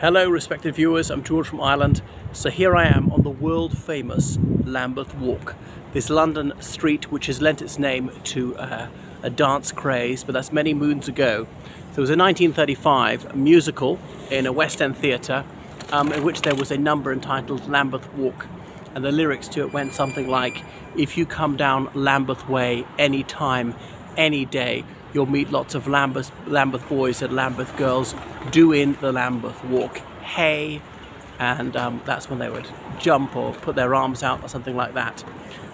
Hello respected viewers, I'm George from Ireland. So here I am on the world famous Lambeth Walk, this London street which has lent its name to a dance craze, but that's many moons ago. So it was a 1935 musical in a West End theatre in which there was a number entitled Lambeth Walk, and the lyrics to it went something like, if you come down Lambeth Way any time, any day, you'll meet lots of Lambeth boys and Lambeth girls doing the Lambeth Walk. Hey! And that's when they would jump or put their arms out or something like that.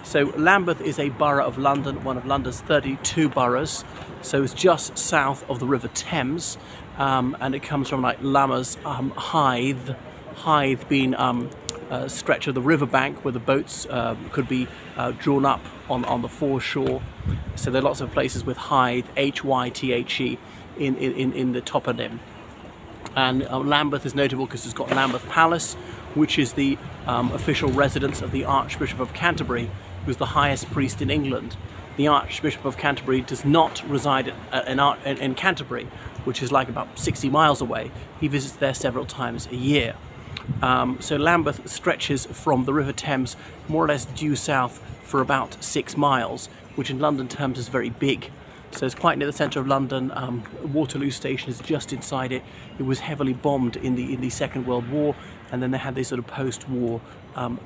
So Lambeth is a borough of London, one of London's 32 boroughs. So it's just south of the River Thames, and it comes from like Lammas Hythe being a stretch of the riverbank where the boats could be drawn up on the foreshore. So there are lots of places with Hythe, H-Y-T-H-E, in the toponym. And Lambeth is notable because it's got Lambeth Palace, which is the official residence of the Archbishop of Canterbury, who's the highest priest in England. The Archbishop of Canterbury does not reside in Canterbury, which is like about 60 miles away. He visits there several times a year. So Lambeth stretches from the River Thames more or less due south for about 6 miles, which in London terms is very big. So it's quite near the centre of London. Waterloo Station is just inside it. It was heavily bombed in the Second World War, and then they had these sort of post-war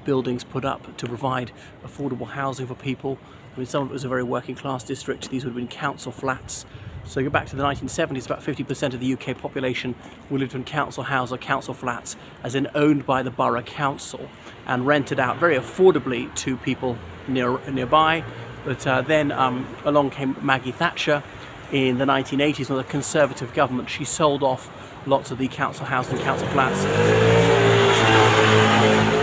buildings put up to provide affordable housing for people. I mean, some of it was a very working class district. These would have been council flats. So go back to the 1970s, about 50% of the UK population who lived in council houses or council flats, as in owned by the borough council and rented out very affordably to people nearby. But then along came Maggie Thatcher in the 1980s with a Conservative government. She sold off lots of the council houses and council flats,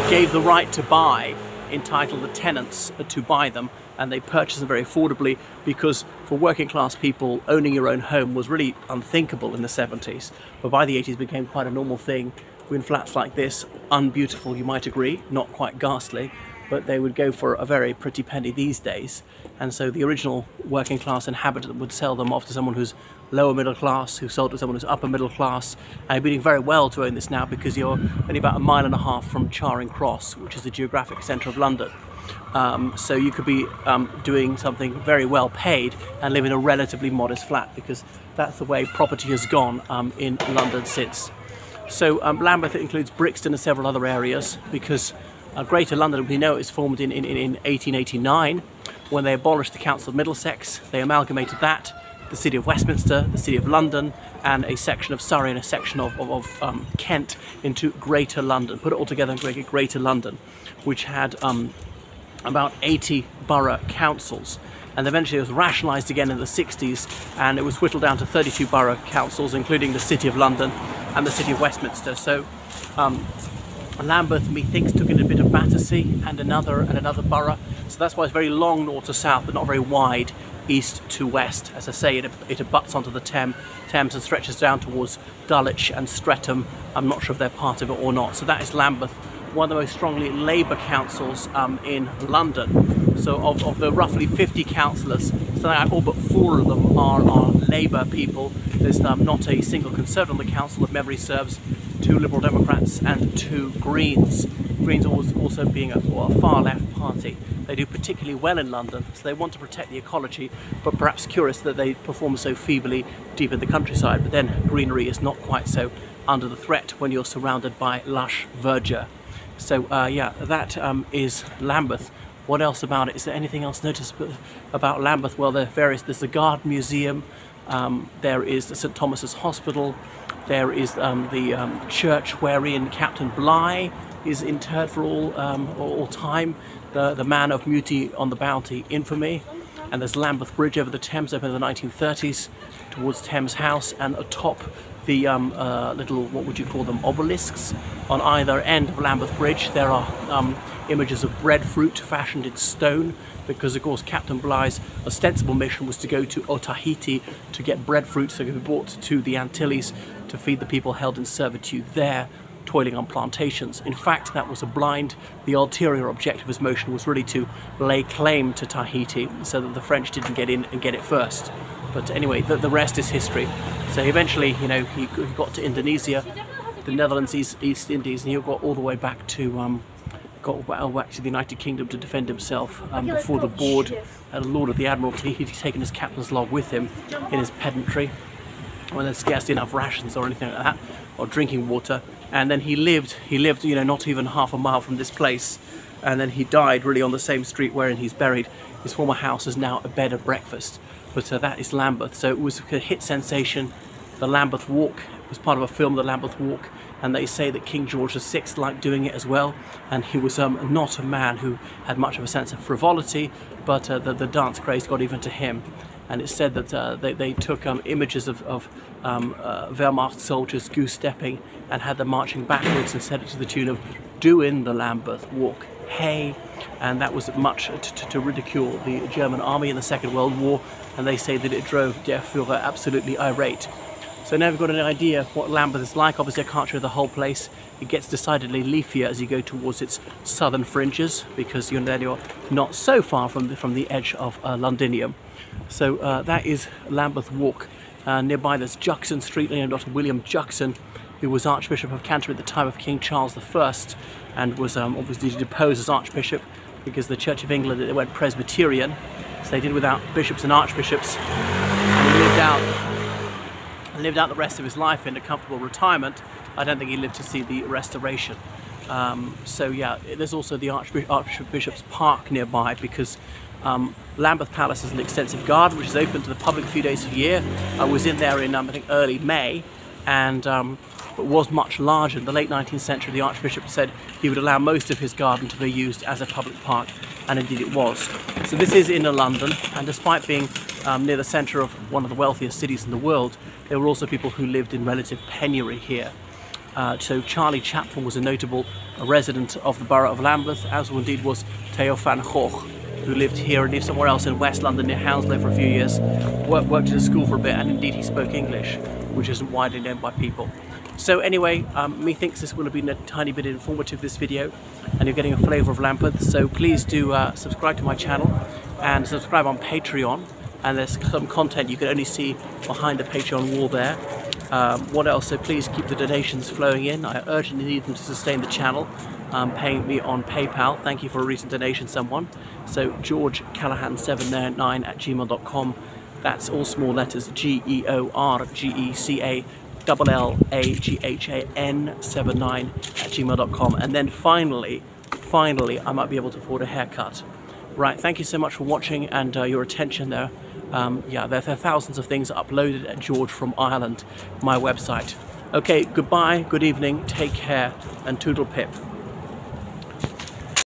gave the right to buy, entitled the tenants to buy them, and they purchased them very affordably, because for working class people owning your own home was really unthinkable in the 70s. But by the 80s it became quite a normal thing. In flats like this, unbeautiful you might agree, not quite ghastly, but they would go for a very pretty penny these days. And so the original working class inhabitant would sell them off to someone who's lower middle class, who sold to someone who's upper middle class. And you'd be doing very well to own this now, because you're only about 1.5 miles from Charing Cross, which is the geographic centre of London. So you could be doing something very well paid and live in a relatively modest flat, because that's the way property has gone in London since. So Lambeth includes Brixton and several other areas, because Greater London, we know, is formed in 1889 when they abolished the Council of Middlesex. They amalgamated that, the City of Westminster, the City of London, and a section of Surrey and a section of Kent into Greater London. Put it all together and created Greater London, which had about 80 borough councils. And eventually it was rationalised again in the 60s, and it was whittled down to 32 borough councils, including the City of London and the City of Westminster. So Lambeth, methinks, took in a bit of Battersea and another borough. So that's why it's very long north to south, but not very wide east to west. As I say, it abuts onto the Thames and stretches down towards Dulwich and Streatham. I'm not sure if they're part of it or not. So that is Lambeth, one of the most strongly Labour councils in London. So of the roughly 50 councillors, all but 4 of them are Labour people. There's not a single Conservative on the council, if memory serves. 2 Liberal Democrats and 2 Greens. Greens also being a far left party. They do particularly well in London, so they want to protect the ecology, but perhaps curious that they perform so feebly deep in the countryside. But then greenery is not quite so under the threat when you're surrounded by lush verdure. So yeah, that is Lambeth. What else about it? Is there anything else noticed about Lambeth? Well, there's the Guard Museum, there is the St Thomas's Hospital, there is the church wherein Captain Bligh is interred for all time, the man of Mutiny on the Bounty infamy. And there's Lambeth Bridge over the Thames, opened in the 1930s towards Thames House, and atop the little, what would you call them, obelisks on either end of Lambeth Bridge. There are images of breadfruit fashioned in stone, because of course Captain Bligh's ostensible mission was to go to Otaheite to get breadfruit so it could be brought to the Antilles to feed the people held in servitude there, toiling on plantations. In fact, that was the ulterior objective of his mission was really to lay claim to Tahiti so that the French didn't get in and get it first. But anyway, the rest is history. So eventually, you know, he got to Indonesia. the Netherlands, East Indies, and he got all the way back to back to the United Kingdom to defend himself before the board and Lord of the Admiralty. He'd taken his captain's log with him in his pedantry when there's scarcely enough rations or anything like that, or drinking water. And then he lived, you know, not even half a mile from this place, and then he died really on the same street wherein he's buried. His former house is now a bed and breakfast, but that is Lambeth. So it was a hit sensation. The Lambeth Walk was part of a film, The Lambeth Walk, and they say that King George VI liked doing it as well, and he was not a man who had much of a sense of frivolity, but the dance craze got even to him. And it's said that they took images of Wehrmacht soldiers goose-stepping and had them marching backwards and set it to the tune of "Doing the Lambeth Walk, hey!" And that was much to ridicule the German army in the Second World War, and they say that it drove Der Führer absolutely irate. So now we've got an idea of what Lambeth is like. Obviously I can't show the whole place. It gets decidedly leafier as you go towards its southern fringes, because you're not so far from the edge of Londinium. So that is Lambeth Walk. Nearby there's Juxon Street, named after William Juxon, who was Archbishop of Canterbury at the time of King Charles I, and was obviously deposed as Archbishop because the Church of England, they went Presbyterian, so they did without bishops and archbishops, and he lived out the rest of his life in a comfortable retirement. I don't think he lived to see the Restoration. So yeah, there's also the Archbishop's Park nearby, because Lambeth Palace is an extensive garden which is open to the public a few days a year. I was in there in I think early May, and it was much larger. In the late 19th century, the Archbishop said he would allow most of his garden to be used as a public park, and indeed it was. So this is inner London, and despite being near the centre of one of the wealthiest cities in the world, there were also people who lived in relative penury here. So Charlie Chaplin was a notable resident of the borough of Lambeth, as indeed was Theo van Gogh, who lived here and lived somewhere else in West London near Hounslow for a few years, worked at a school for a bit, and indeed he spoke English, which isn't widely known by people. So anyway, methinks this will have been a tiny bit informative, this video, and you're getting a flavour of Lambeth. So please do subscribe to my channel and subscribe on Patreon, and there's some content you can only see behind the Patreon wall there. What else? So please keep the donations flowing in. I urgently need them to sustain the channel. Paying me on PayPal. Thank you for a recent donation, someone. So georgecallahan799@gmail.com. That's all small letters, GeorgeCallahan79@gmail.com. And then finally, I might be able to afford a haircut. Right, thank you so much for watching and your attention there. Yeah, there are thousands of things uploaded at George from Ireland, my website. Okay, goodbye, good evening, take care, and toodle pip.